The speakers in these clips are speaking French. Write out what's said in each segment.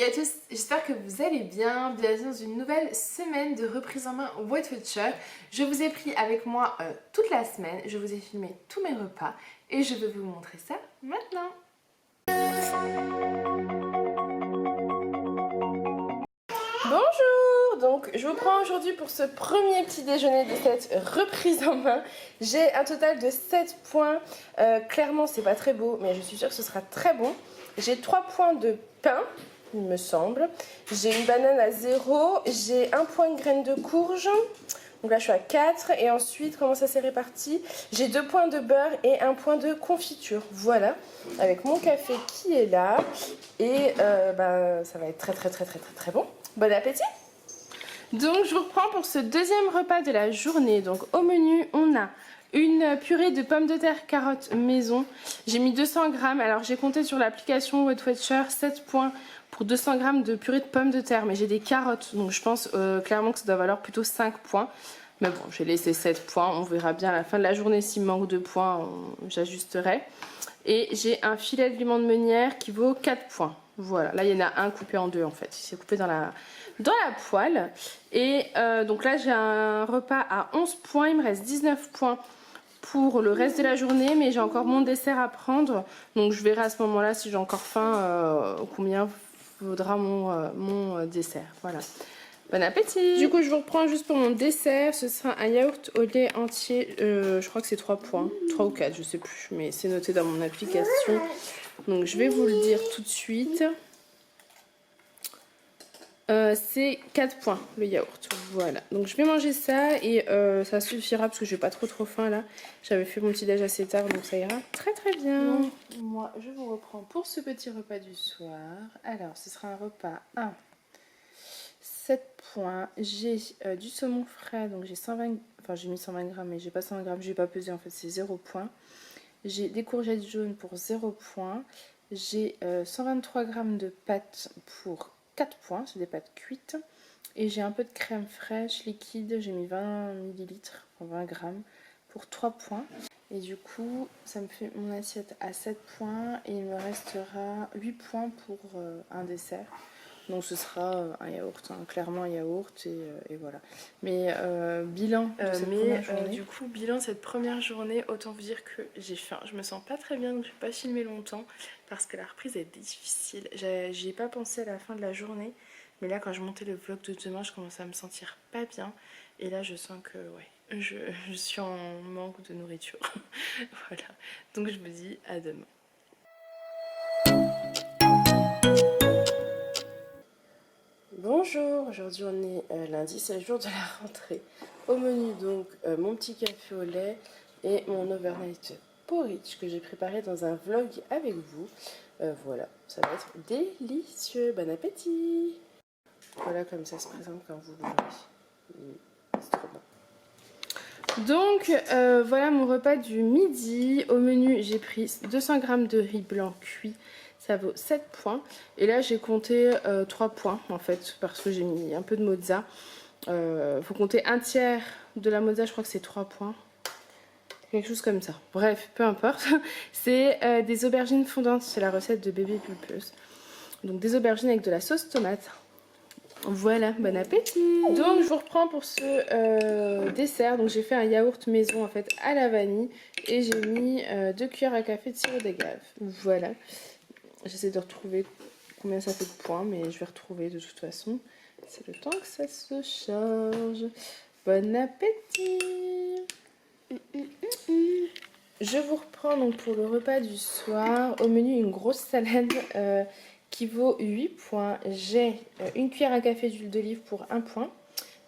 Salut à tous, j'espère que vous allez bien. Bienvenue dans une nouvelle semaine de reprise en main Weight Watchers. Je vous ai pris avec moi toute la semaine, je vous ai filmé tous mes repas et je vais vous montrer ça maintenant. Bonjour, donc je vous prends aujourd'hui pour ce premier petit déjeuner de cette reprise en main. J'ai un total de 7 points, clairement c'est pas très beau mais je suis sûre que ce sera très bon. J'ai 3 points de pain, il me semble. J'ai une banane à 0, j'ai 1 point de graines de courge. Donc là je suis à 4 et ensuite comment ça s'est réparti? J'ai 2 points de beurre et 1 point de confiture. Voilà, avec mon café qui est là et ça va être très bon. Bon appétit! Donc je vous reprends pour ce deuxième repas de la journée. Donc au menu on a une purée de pommes de terre carottes maison. J'ai mis 200 grammes. Alors j'ai compté sur l'application Weight Watchers 7 points pour 200 grammes de purée de pommes de terre. Mais j'ai des carottes donc je pense clairement que ça doit valoir plutôt 5 points. Mais bon, j'ai laissé 7 points. On verra bien à la fin de la journée s'il manque de points, j'ajusterai. Et j'ai un filet de limon de meunière qui vaut 4 points. Voilà, là il y en a un coupé en deux en fait. Il s'est coupé dans la poêle. Et donc là j'ai un repas à 11 points. Il me reste 19 points pour le reste de la journée. Mais j'ai encore mon dessert à prendre. Donc je verrai à ce moment-là si j'ai encore faim combien vaudra mon dessert. Voilà. Bon appétit! Du coup je vous reprends juste pour mon dessert. Ce sera un yaourt au lait entier. Je crois que c'est 3 points. 3 ou 4 je sais plus. Mais c'est noté dans mon application. Donc je vais vous le dire tout de suite. C'est 4 points le yaourt. Voilà. Donc je vais manger ça et ça suffira parce que j'ai pas trop faim là. J'avais fait mon petit déj assez tard donc ça ira très bien. Donc, moi je vous reprends pour ce petit repas du soir. Alors ce sera un repas 7 points. J'ai du saumon frais donc j'ai 120, enfin j'ai mis 120 grammes mais j'ai pas 120 grammes, j'ai pas pesé en fait, c'est 0 points. J'ai des courgettes jaunes pour 0 points. J'ai 123 grammes de pâtes pour 4 points, c'est des pâtes cuites. Et j'ai un peu de crème fraîche liquide, j'ai mis 20 ml, 20 grammes pour 3 points. Et du coup, ça me fait mon assiette à 7 points et il me restera 8 points pour un dessert. Donc ce sera un yaourt, hein, clairement un yaourt et voilà. Mais bilan de cette première journée. Du coup, bilan de cette première journée, autant vous dire que j'ai faim. Je me sens pas très bien donc je vais pas filmer longtemps parce que la reprise est difficile. J'y ai pas pensé à la fin de la journée. Mais là quand je montais le vlog de demain, je commençais à me sentir pas bien. Et là je sens que ouais, je suis en manque de nourriture. Voilà. Donc je me dis à demain. Bonjour, aujourd'hui on est lundi, c'est le jour de la rentrée. Au menu donc mon petit café au lait et mon overnight porridge que j'ai préparé dans un vlog avec vous. Voilà, ça va être délicieux, bon appétit! Voilà comme ça se présente quand vous l'ouvrez. C'est trop bon. Donc voilà mon repas du midi. Au menu j'ai pris 200 g de riz blanc cuit. Ça vaut 7 points. Et là, j'ai compté 3 points, en fait, parce que j'ai mis un peu de mozza. Faut compter un tiers de la mozza, je crois que c'est 3 points. Quelque chose comme ça. Bref, peu importe. C'est des aubergines fondantes. C'est la recette de bébé pulpeuse. Donc, des aubergines avec de la sauce tomate. Voilà, bon appétit! Donc, je vous reprends pour ce dessert. Donc, j'ai fait un yaourt maison, en fait, à la vanille. Et j'ai mis 2 cuillères à café de sirop d'agave. Voilà. J'essaie de retrouver combien ça fait de points, mais je vais retrouver de toute façon. C'est le temps que ça se charge. Bon appétit! Je vous reprends donc pour le repas du soir. Au menu, une grosse salade qui vaut 8 points. J'ai une cuillère à café d'huile d'olive pour 1 point.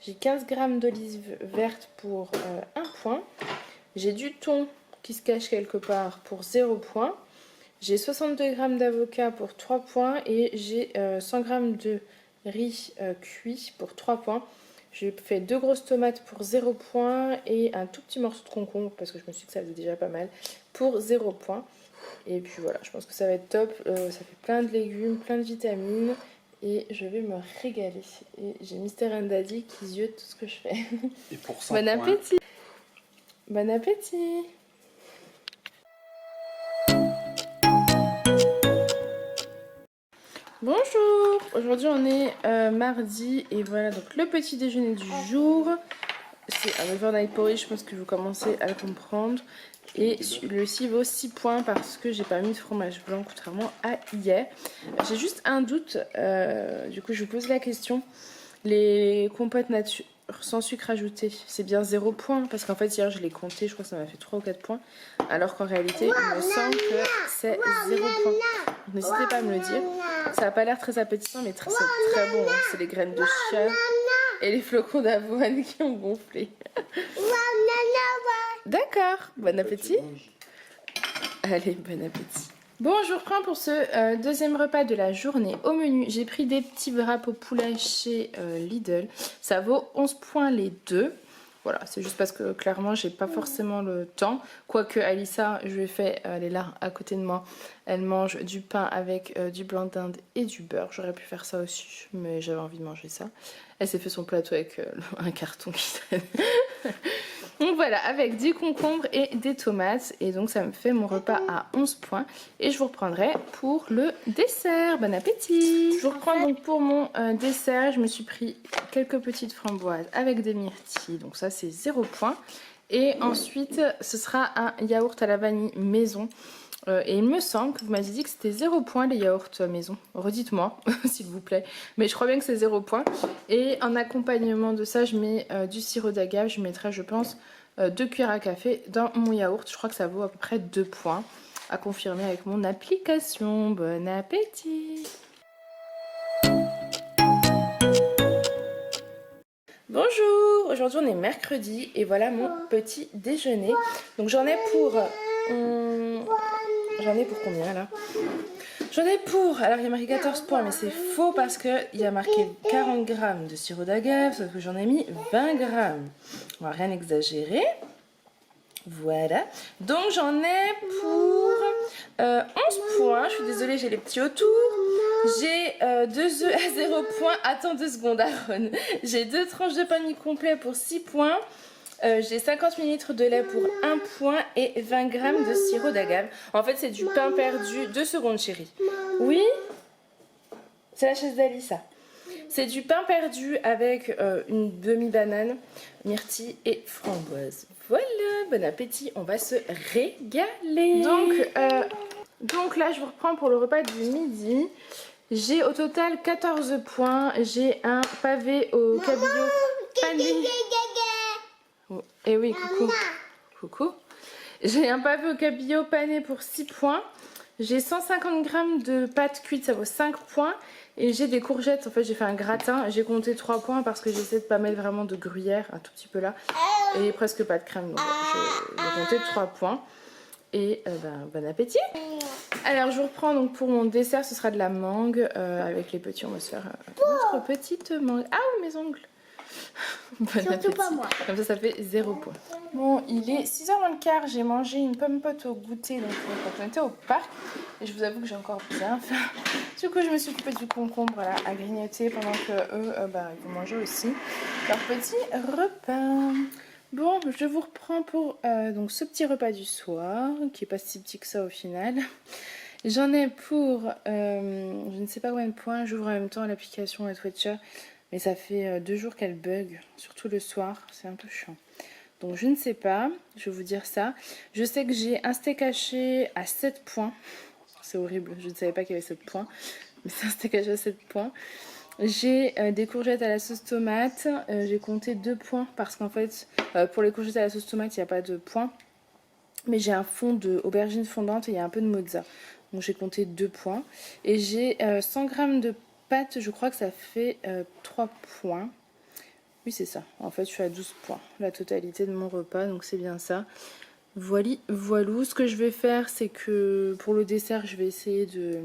J'ai 15 g d'olive verte pour 1 point. J'ai du thon qui se cache quelque part pour 0 point. J'ai 62 g d'avocat pour 3 points et j'ai 100 g de riz cuit pour 3 points. J'ai fait 2 grosses tomates pour 0 points et un tout petit morceau de concombre parce que je me suis dit que ça faisait déjà pas mal pour 0 points. Et puis voilà, je pense que ça va être top. Ça fait plein de légumes, plein de vitamines et je vais me régaler. Et j'ai Mister Daddy qui ziote tout ce que je fais. Et pour 100 bon appétit! Bon appétit! Bonjour, aujourd'hui on est mardi et voilà donc le petit déjeuner du jour. C'est un overnight porridge, je pense que vous commencez à le comprendre. Et le vaut 6 points parce que j'ai pas mis de fromage blanc contrairement à hier. J'ai juste un doute, du coup je vous pose la question. Les compotes nature sans sucre ajouté, c'est bien 0 points parce qu'en fait hier je l'ai compté, je crois que ça m'a fait 3 ou 4 points. Alors qu'en réalité il me semble que c'est 0 points. N'hésitez pas à me le dire. Ça n'a pas l'air très appétissant mais c'est très bon. Hein. C'est les graines de chia et les flocons d'avoine qui ont gonflé. D'accord, bon appétit. Allez, bon appétit. Bon, je vous reprends pour ce deuxième repas de la journée. Au menu, j'ai pris des petits wraps au poulet chez Lidl. Ça vaut 11 points les deux. Voilà, c'est juste parce que clairement, j'ai pas forcément le temps. Quoique Alissa, je lui ai fait, elle est là à côté de moi. Elle mange du pain avec du blanc d'Inde et du beurre. J'aurais pu faire ça aussi, mais j'avais envie de manger ça. Elle s'est fait son plateau avec un carton qui traîne. Donc voilà, avec du concombre et des tomates. Et donc ça me fait mon repas à 11 points. Et je vous reprendrai pour le dessert. Bon appétit. Je vous reprends donc pour mon dessert. Je me suis pris quelques petites framboises avec des myrtilles. Donc ça c'est 0 points. Et ensuite ce sera un yaourt à la vanille maison. Et il me semble que vous m'avez dit que c'était 0 points les yaourts maison. Redites-moi s'il vous plaît. Mais je crois bien que c'est 0 points. Et en accompagnement de ça, je mets du sirop d'agave. Je mettrai, je pense, 2 cuillères à café dans mon yaourt. Je crois que ça vaut à peu près 2 points. À confirmer avec mon application. Bon appétit! Bonjour! Aujourd'hui on est mercredi et voilà mon petit déjeuner. Donc j'en ai pour... J'en ai pour combien là? J'en ai pour... Alors il y a marqué 14 points mais c'est faux parce qu'il y a marqué 40 grammes de sirop d'agave sauf que j'en ai mis 20 grammes. On va rien exagérer. Voilà. Donc j'en ai pour 11 points. Je suis désolée, j'ai les petits autour. J'ai 2 œufs à 0 points. Attends 2 secondes, Aaron. J'ai 2 tranches de pain mi-complet pour 6 points. J'ai 50 ml de lait pour 1 point et 20 g de sirop d'agave. En fait, c'est du pain perdu. 2 secondes, chérie. Oui? C'est la chaise d'Alissa. C'est du pain perdu avec une demi-banane, myrtille et framboise. Voilà, bon appétit, on va se régaler. Donc là, je vous reprends pour le repas du midi. J'ai au total 14 points. J'ai un pavé au cabillaud pané. Eh oui, coucou. Coucou. J'ai un pavé au cabillaud pané pour 6 points. J'ai 150 g de pâtes cuites, ça vaut 5 points. Et j'ai des courgettes, en fait j'ai fait un gratin. J'ai compté 3 points parce que j'essaie de pas mettre vraiment de gruyère, un tout petit peu là. Et presque pas de crème, donc j'ai compté 3 points. Et bon appétit. Alors je vous reprends donc pour mon dessert, ce sera de la mangue. Avec les petits, on va se faire notre petite mangue. Ah oui, mes ongles. Bon appétit. Pas moi. Comme ça fait 0 point. Bon, il est 6h15, j'ai mangé une pomme pote au goûter donc quand on était au parc. Et je vous avoue que j'ai encore bien faim. Du coup, je me suis occupée du concombre là, à grignoter pendant que eux, ils vont manger aussi leur petit repas. Bon, je vous reprends pour donc ce petit repas du soir, qui est pas si petit que ça au final. J'en ai pour, je ne sais pas combien de points, j'ouvre en même temps l'application Twitcher. Mais ça fait 2 jours qu'elle bug, surtout le soir, c'est un peu chiant. Donc je ne sais pas, je vais vous dire ça. Je sais que j'ai un steak haché à 7 points. C'est horrible, je ne savais pas qu'il y avait 7 points. Mais c'est un steak haché à 7 points. J'ai des courgettes à la sauce tomate. J'ai compté 2 points parce qu'en fait, pour les courgettes à la sauce tomate, il n'y a pas de points. Mais j'ai un fond d'aubergine fondante et il y a un peu de mozza. Donc j'ai compté 2 points. Et j'ai 100 g de pâtes, je crois que ça fait 3 points. Oui, c'est ça. En fait, je suis à 12 points. La totalité de mon repas, donc c'est bien ça. Voili, voilou. Ce que je vais faire, c'est que pour le dessert, je vais essayer de...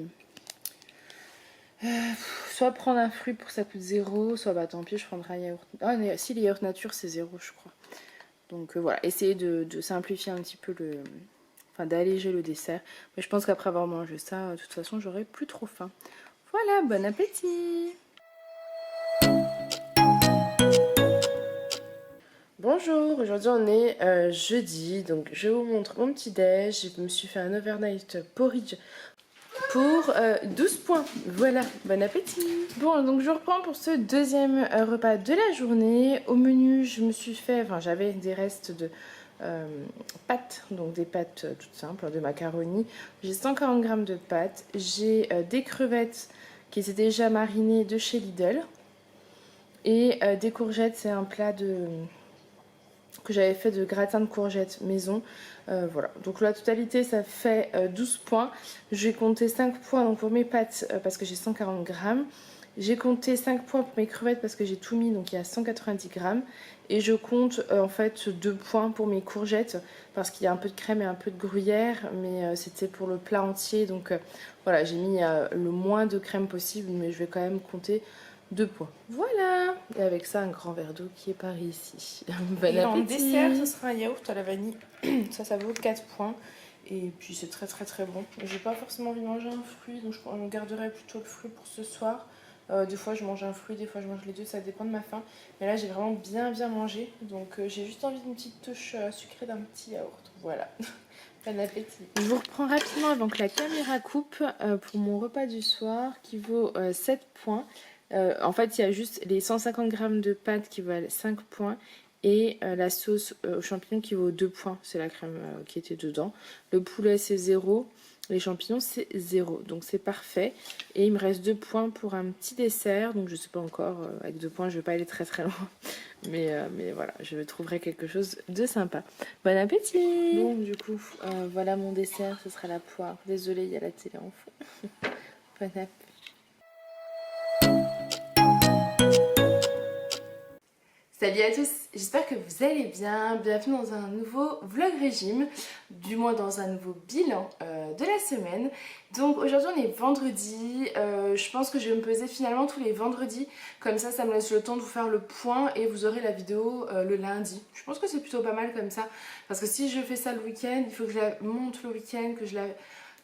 soit prendre un fruit pour que ça coûte 0, soit tant pis, je prendrai un yaourt. Ah, mais si, les yaourts nature, c'est 0, je crois. Donc voilà, essayer de simplifier un petit peu le... Enfin, d'alléger le dessert. Mais je pense qu'après avoir mangé ça, de toute façon, j'aurai plus trop faim. Voilà, bon appétit! Bonjour, aujourd'hui on est jeudi, donc je vous montre mon petit déj. Je me suis fait un overnight porridge pour 12 points. Voilà, bon appétit. Bon, donc je reprends pour ce deuxième repas de la journée. Au menu, je me suis fait, enfin j'avais des restes de pâtes, donc des pâtes toutes simples, de macaroni. J'ai 140 g de pâtes. J'ai des crevettes qui étaient déjà marinées de chez Lidl. Et des courgettes, c'est un plat que j'avais fait de gratin de courgettes maison. Voilà, donc la totalité ça fait 12 points. Je vais compter 5 points donc pour mes pâtes parce que j'ai 140 grammes. J'ai compté 5 points pour mes crevettes parce que j'ai tout mis, donc il y a 190 grammes. Et je compte en fait 2 points pour mes courgettes parce qu'il y a un peu de crème et un peu de gruyère, mais c'était pour le plat entier. Donc voilà, j'ai mis le moins de crème possible, mais je vais quand même compter 2 points. Voilà. Et avec ça, un grand verre d'eau qui est par ici. Bon appétit. En dessert, ce sera un yaourt à la vanille. Ça vaut 4 points. Et puis c'est très très très bon. J'ai pas forcément envie de manger un fruit, donc je garderai plutôt le fruit pour ce soir. Des fois je mange un fruit, des fois je mange les deux, ça dépend de ma faim. Mais là j'ai vraiment bien mangé, donc j'ai juste envie d'une petite touche sucrée d'un petit yaourt. Voilà. Bon appétit. Je vous reprends rapidement avant que la caméra coupe pour mon repas du soir qui vaut 7 points. En fait, il y a juste les 150 g de pâtes qui valent 5 points et la sauce aux champignons qui vaut 2 points. C'est la crème qui était dedans. Le poulet, c'est 0. Les champignons, c'est 0. Donc, c'est parfait. Et il me reste 2 points pour un petit dessert. Donc, je ne sais pas encore. Avec 2 points, je ne vais pas aller très très loin. Mais voilà, je trouverai quelque chose de sympa. Bon appétit! Bon, du coup, voilà mon dessert. Ce sera la poire. Désolée, il y a la télé en fond. Bon appétit! Salut à tous, j'espère que vous allez bien, bienvenue dans un nouveau vlog régime, du moins dans un nouveau bilan de la semaine. Donc aujourd'hui on est vendredi, je pense que je vais me peser finalement tous les vendredis, comme ça me laisse le temps de vous faire le point et vous aurez la vidéo le lundi. Je pense que c'est plutôt pas mal comme ça, parce que si je fais ça le week-end, il faut que je la monte le week-end, que je la...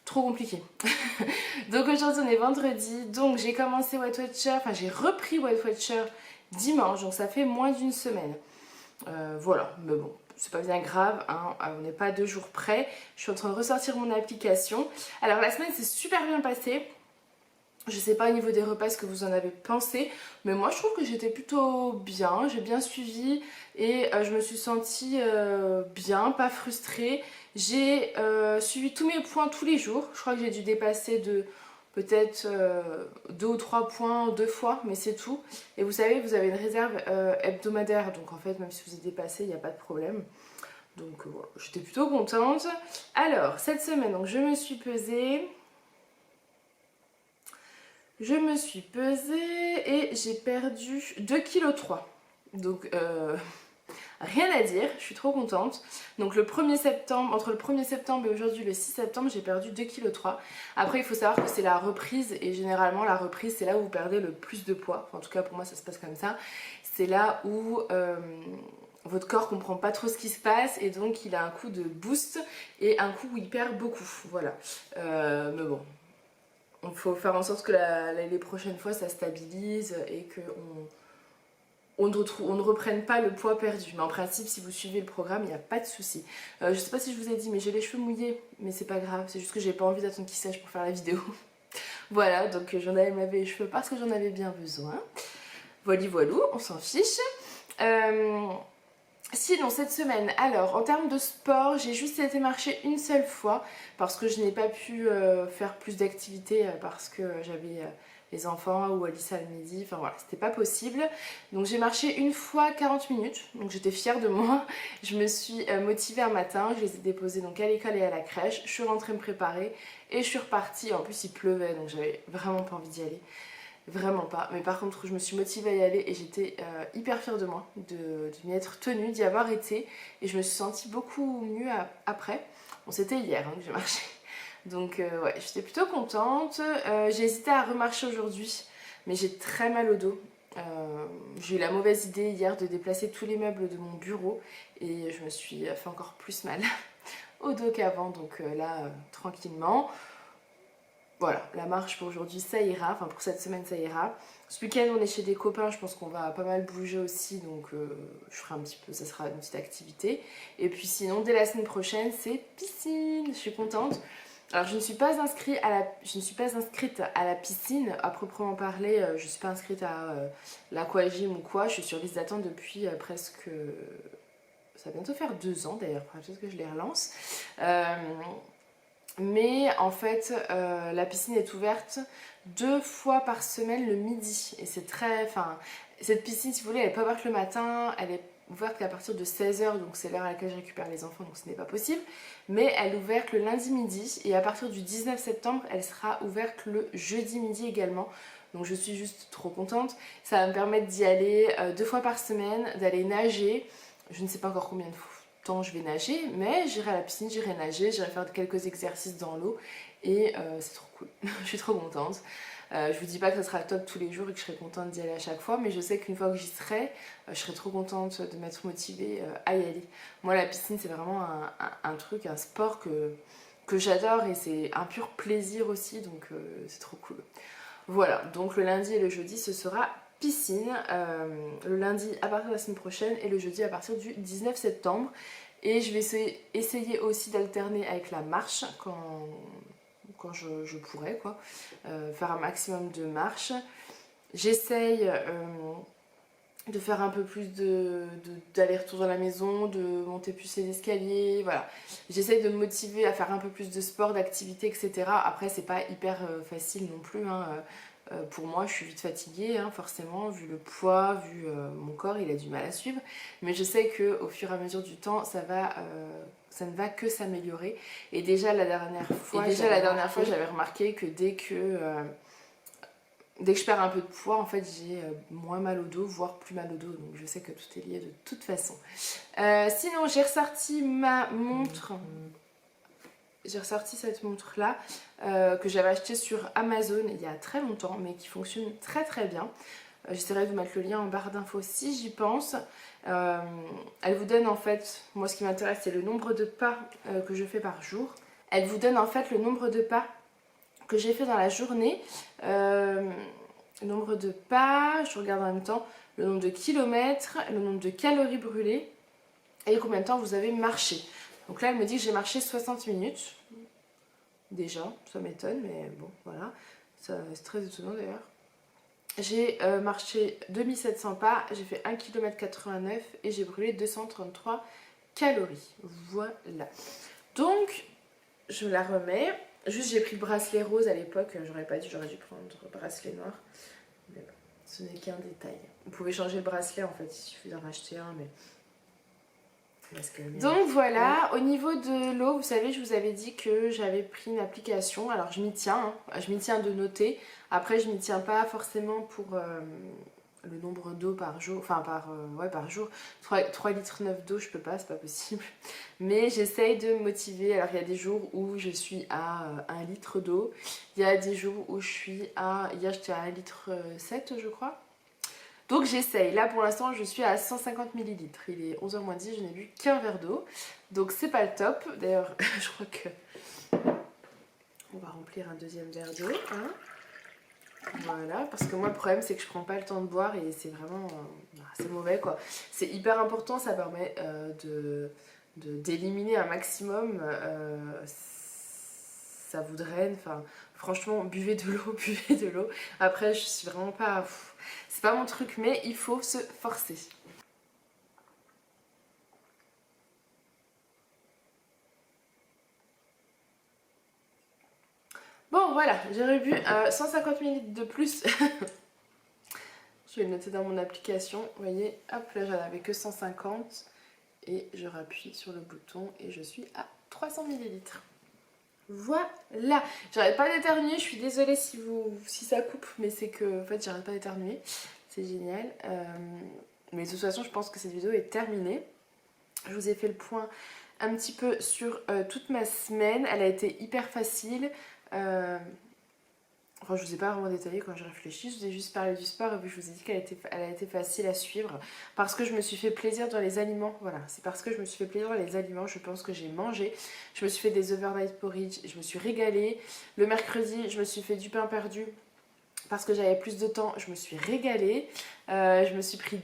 Trop compliqué. Donc aujourd'hui on est vendredi, donc j'ai commencé Weight Watcher, enfin j'ai repris Weight Watcher dimanche, donc ça fait moins d'une semaine. Voilà, mais bon, c'est pas bien grave, hein, on n'est pas à 2 jours près. Je suis en train de ressortir mon application. Alors la semaine s'est super bien passée. Je sais pas au niveau des repas ce que vous en avez pensé, mais moi je trouve que j'étais plutôt bien, j'ai bien suivi et je me suis sentie bien, pas frustrée. J'ai suivi tous mes points tous les jours, je crois que j'ai dû dépasser de peut-être 2 ou 3 points 2 fois, mais c'est tout. Et vous savez, vous avez une réserve hebdomadaire, donc en fait même si vous êtes dépassé, il n'y a pas de problème. Donc voilà, j'étais plutôt contente. Alors, cette semaine, donc je me suis pesée... Je me suis pesée et j'ai perdu 2,3 kg. Donc rien à dire, je suis trop contente. Donc le 1er septembre, entre le 1er septembre et aujourd'hui le 6 septembre, j'ai perdu 2,3 kg. Après il faut savoir que c'est la reprise et généralement la reprise c'est là où vous perdez le plus de poids. Enfin, en tout cas pour moi ça se passe comme ça. C'est là où votre corps comprend pas trop ce qui se passe et donc il a un coup de boost et un coup où il perd beaucoup. Voilà. Mais bon. Il faut faire en sorte que les prochaines fois ça stabilise et qu'on ne reprenne pas le poids perdu. Mais en principe, si vous suivez le programme, il n'y a pas de souci. Je sais pas si je vous ai dit, mais j'ai les cheveux mouillés. Mais c'est pas grave, c'est juste que j'ai pas envie d'attendre qu'ils sèchent pour faire la vidéo. Voilà, donc j'en avais me laver les cheveux parce que j'en avais bien besoin. Voilà, on s'en fiche. Sinon cette semaine, alors en termes de sport, j'ai juste été marcher une seule fois parce que je n'ai pas pu faire plus d'activités parce que j'avais les enfants ou Alissa le midi, enfin voilà, c'était pas possible. Donc j'ai marché une fois 40 minutes, donc j'étais fière de moi. Je me suis motivée un matin, je les ai déposés donc à l'école et à la crèche, je suis rentrée me préparer et je suis repartie. En plus il pleuvait donc j'avais vraiment pas envie d'y aller. Vraiment pas, mais par contre je me suis motivée à y aller et j'étais hyper fière de moi de m'y être tenue, d'y avoir été et je me suis sentie beaucoup mieux après. Bon c'était hier hein, que j'ai marché, donc ouais j'étais plutôt contente. J'ai hésité à remarcher aujourd'hui mais j'ai très mal au dos. J'ai eu la mauvaise idée hier de déplacer tous les meubles de mon bureau et je me suis fait encore plus mal au dos qu'avant, donc là tranquillement. Voilà, la marche pour aujourd'hui ça ira, enfin pour cette semaine ça ira. Ce week-end on est chez des copains, je pense qu'on va pas mal bouger aussi, donc je ferai un petit peu, ça sera une petite activité. Et puis sinon dès la semaine prochaine c'est piscine, je suis contente. Alors je ne suis pas inscrite à la piscine à proprement parler, je ne suis pas inscrite à l'aquagym ou quoi, je suis sur liste d'attente depuis presque... Ça va bientôt faire 2 ans d'ailleurs, peut-être que je les relance. Mais en fait, la piscine est ouverte 2 fois par semaine le midi. Et c'est très... Enfin, cette piscine, si vous voulez, elle n'est pas ouverte le matin, elle est ouverte qu'à partir de 16h, donc c'est l'heure à laquelle je récupère les enfants, donc ce n'est pas possible. Mais elle est ouverte le lundi midi, et à partir du 19 septembre, elle sera ouverte le jeudi midi également. Donc je suis juste trop contente. Ça va me permettre d'y aller 2 fois par semaine, d'aller nager. Je ne sais pas encore combien de temps je vais nager, mais j'irai à la piscine, j'irai nager, j'irai faire quelques exercices dans l'eau, et c'est trop cool. Je suis trop contente. Je vous dis pas que ça sera top tous les jours et que je serai contente d'y aller à chaque fois, mais je sais qu'une fois que j'y serai, je serai trop contente de m'être motivée à y aller. Moi, la piscine, c'est vraiment un truc, un sport que j'adore, et c'est un pur plaisir aussi, donc c'est trop cool. Voilà, donc le lundi et le jeudi, ce sera piscine. Le lundi à partir de la semaine prochaine et le jeudi à partir du 19 septembre. Et je vais essayer aussi d'alterner avec la marche quand je pourrai, quoi. Faire un maximum de marche. J'essaye de faire un peu plus d'aller-retour dans la maison, de monter plus les escaliers, voilà. J'essaye de me motiver à faire un peu plus de sport, d'activité, etc. Après, c'est pas hyper facile non plus, hein. Pour moi, je suis vite fatiguée, hein, forcément, vu le poids, vu mon corps, il a du mal à suivre. Mais je sais qu'au fur et à mesure du temps, ça ne va que s'améliorer. Et déjà la dernière fois, j'avais remarqué que dès que je perds un peu de poids, en fait, j'ai moins mal au dos, voire plus mal au dos. Donc je sais que tout est lié de toute façon. Sinon, j'ai ressorti ma montre. J'ai ressorti cette montre là que j'avais achetée sur Amazon il y a très longtemps, mais qui fonctionne très très bien. J'essaierai de vous mettre le lien en barre d'infos si j'y pense. Elle vous donne en fait, moi ce qui m'intéresse c'est le nombre de pas que je fais par jour. Elle vous donne en fait le nombre de pas que j'ai fait dans la journée. Le nombre de pas, je regarde en même temps, le nombre de kilomètres, le nombre de calories brûlées et combien de temps vous avez marché. Donc là elle me dit que j'ai marché 60 minutes. Déjà, ça m'étonne, mais bon, voilà. C'est très étonnant d'ailleurs. J'ai marché 2700 pas, j'ai fait 1,89 km et j'ai brûlé 233 calories. Voilà. Donc, je la remets. Juste, j'ai pris le bracelet rose à l'époque. J'aurais dû prendre le bracelet noir. Mais bon, ce n'est qu'un détail. Vous pouvez changer le bracelet en fait, il suffit d'en racheter un, mais... Donc voilà, au niveau de l'eau, vous savez, je vous avais dit que j'avais pris une application. Alors je m'y tiens, hein. Je m'y tiens de noter. Après, je m'y tiens pas forcément pour le nombre d'eau par jour. Enfin, par jour. 3 litres 9 d'eau, je peux pas, c'est pas possible. Mais j'essaye de me motiver. Alors il y a des jours où je suis à 1 litre d'eau. Il y a des jours où je suis à... Hier, j'étais à 1 litre 7, je crois. Donc j'essaye. Là pour l'instant je suis à 150 ml. Il est 11h moins 10, je n'ai bu qu'un verre d'eau. Donc c'est pas le top. D'ailleurs je crois que on va remplir un deuxième verre d'eau. Hein. Voilà, parce que moi le problème c'est que je prends pas le temps de boire et c'est vraiment... c'est mauvais quoi. C'est hyper important, ça permet d'éliminer un maximum. Ça vous draine. Enfin, franchement, buvez de l'eau, buvez de l'eau. Après je suis vraiment pas... C'est pas mon truc, mais il faut se forcer. Bon, voilà, j'ai rebu 150 ml de plus. Je vais le noter dans mon application. Vous voyez, hop, là j'en avais que 150. Et je rappuie sur le bouton et je suis à 300 ml. Voilà, j'arrête pas d'éternuer, je suis désolée si ça coupe, mais c'est que en fait j'arrête pas d'éternuer, c'est génial. Mais de toute façon je pense que cette vidéo est terminée. Je vous ai fait le point un petit peu sur toute ma semaine, elle a été hyper facile. Enfin, je vous ai pas vraiment détaillé quand je réfléchis, je vous ai juste parlé du sport et puis je vous ai dit qu'elle a été facile à suivre parce que je me suis fait plaisir dans les aliments. Voilà, c'est parce que je me suis fait plaisir dans les aliments, je pense que j'ai mangé. Je me suis fait des overnight porridge, je me suis régalée. Le mercredi, je me suis fait du pain perdu parce que j'avais plus de temps, je me suis régalée. Je me suis pris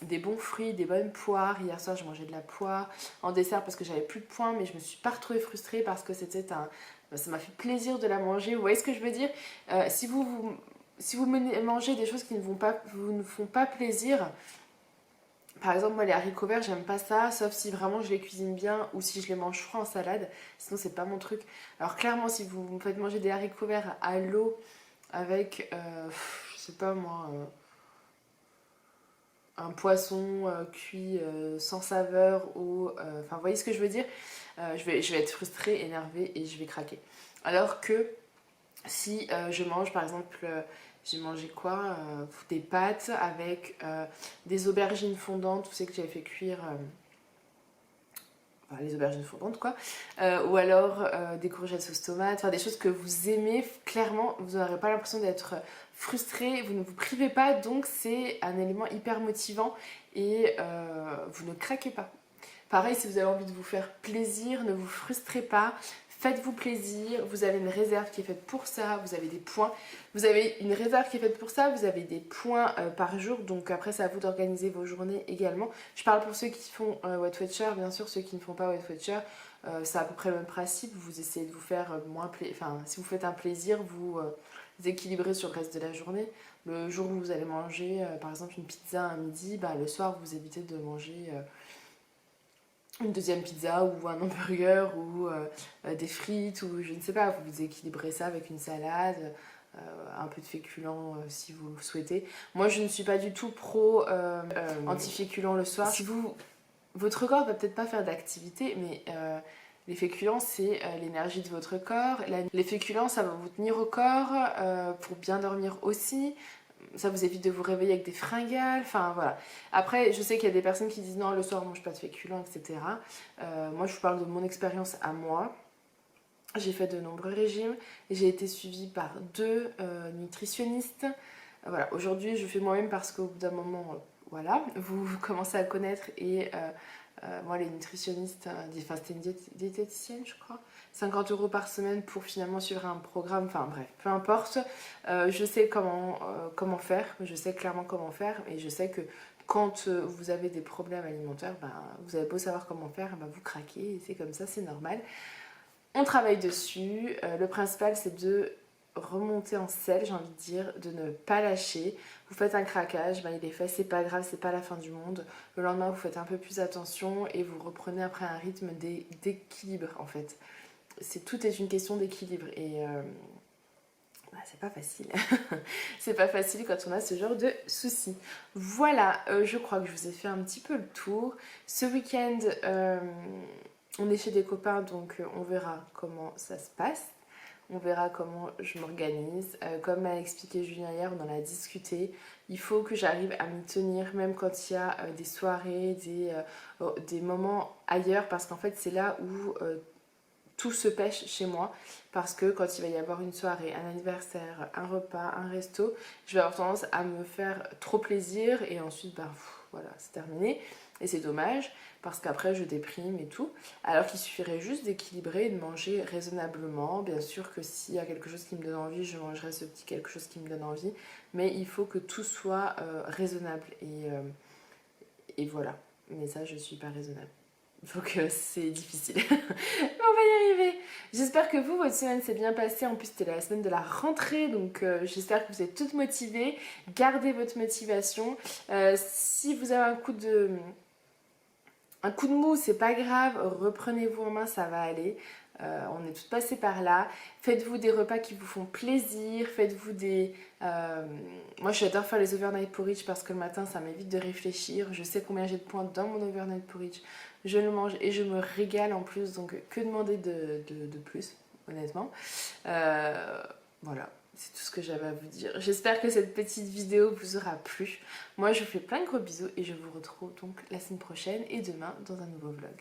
des bons fruits, des bonnes poires. Hier soir, je mangeais de la poire en dessert parce que j'avais plus de points, mais je me suis pas retrouvée frustrée parce que c'était ça m'a fait plaisir de la manger. Vous voyez ce que je veux dire? Si vous mangez des choses qui vous ne font pas plaisir, par exemple, moi les haricots verts, j'aime pas ça, sauf si vraiment je les cuisine bien ou si je les mange froids en salade. Sinon, c'est pas mon truc. Alors, clairement, si vous me faites manger des haricots verts à l'eau avec, je sais pas moi, un poisson cuit sans saveur ou. Enfin, vous voyez ce que je veux dire? Je vais être frustrée, énervée et je vais craquer. Alors que si je mange par exemple, j'ai mangé quoi? Des pâtes avec des aubergines fondantes, vous savez que j'avais fait cuire. Enfin, les aubergines fondantes quoi, ou alors des courgettes sauce tomate, enfin des choses que vous aimez, clairement vous n'aurez pas l'impression d'être frustré, vous ne vous privez pas, donc c'est un élément hyper motivant et vous ne craquez pas. Pareil, si vous avez envie de vous faire plaisir, ne vous frustrez pas, faites-vous plaisir, vous avez une réserve qui est faite pour ça, vous avez des points, vous avez une réserve qui est faite pour ça, vous avez des points par jour, donc après c'est à vous d'organiser vos journées également. Je parle pour ceux qui font Weight Watcher, bien sûr ceux qui ne font pas Weight Watcher, c'est à peu près le même principe, vous essayez de vous faire moins plaisir, enfin si vous faites un plaisir, vous équilibrez sur le reste de la journée. Le jour où vous allez manger par exemple une pizza à midi, bah, le soir vous évitez de manger une deuxième pizza ou un hamburger ou des frites ou je ne sais pas, vous équilibrez ça avec une salade, un peu de féculents si vous le souhaitez. Moi je ne suis pas du tout pro anti-féculents le soir. Si votre corps ne va peut-être pas faire d'activité, mais les féculents c'est l'énergie de votre corps. Les féculents ça va vous tenir au corps pour bien dormir aussi. Ça vous évite de vous réveiller avec des fringales, enfin voilà. Après, je sais qu'il y a des personnes qui disent non, le soir, on mange pas de féculents, etc. Moi, je vous parle de mon expérience à moi. J'ai fait de nombreux régimes. J'ai été suivie par 2 nutritionnistes. Voilà, aujourd'hui, je fais moi-même parce qu'au bout d'un moment, voilà, vous commencez à connaître et moi, les nutritionnistes, enfin, c'était une diététicienne, je crois. 50 € par semaine pour finalement suivre un programme, enfin bref, peu importe. Je sais comment faire, je sais clairement comment faire et je sais que quand vous avez des problèmes alimentaires, ben, vous avez beau savoir comment faire, ben, vous craquez et c'est comme ça, c'est normal. On travaille dessus, le principal c'est de remonter en selle, j'ai envie de dire, de ne pas lâcher. Vous faites un craquage, ben il est fait, c'est pas grave, c'est pas la fin du monde. Le lendemain, vous faites un peu plus attention et vous reprenez après un rythme d'équilibre en fait. Tout est une question d'équilibre et bah, c'est pas facile. C'est pas facile quand on a ce genre de soucis. Voilà, je crois que je vous ai fait un petit peu le tour. Ce week-end, on est chez des copains, donc on verra comment ça se passe. On verra comment je m'organise. Comme m'a expliqué Julien hier, on en a discuté. Il faut que j'arrive à m'y tenir, même quand il y a des soirées, des moments ailleurs, parce qu'en fait, c'est là où tout se pêche chez moi. Parce que quand il va y avoir une soirée, un anniversaire, un repas, un resto, je vais avoir tendance à me faire trop plaisir et ensuite, bah, voilà, c'est terminé. Et c'est dommage parce qu'après je déprime et tout. Alors qu'il suffirait juste d'équilibrer et de manger raisonnablement. Bien sûr que s'il y a quelque chose qui me donne envie, je mangerai ce petit quelque chose qui me donne envie. Mais il faut que tout soit raisonnable. Et voilà. Mais ça, je suis pas raisonnable. Donc c'est difficile. Mais on va y arriver. J'espère que vous, votre semaine s'est bien passée. En plus, c'était la semaine de la rentrée. Donc j'espère que vous êtes toutes motivées. Gardez votre motivation. Si vous avez un coup de mou, c'est pas grave. Reprenez-vous en main, ça va aller. On est toutes passées par là. Faites-vous des repas qui vous font plaisir. Faites-vous des... Moi, j'adore faire les overnight porridge parce que le matin, ça m'évite de réfléchir. Je sais combien j'ai de points dans mon overnight porridge. Je le mange et je me régale en plus. Donc, que demander de plus, honnêtement. Voilà. C'est tout ce que j'avais à vous dire. J'espère que cette petite vidéo vous aura plu. Moi, je vous fais plein de gros bisous et je vous retrouve donc la semaine prochaine et demain dans un nouveau vlog.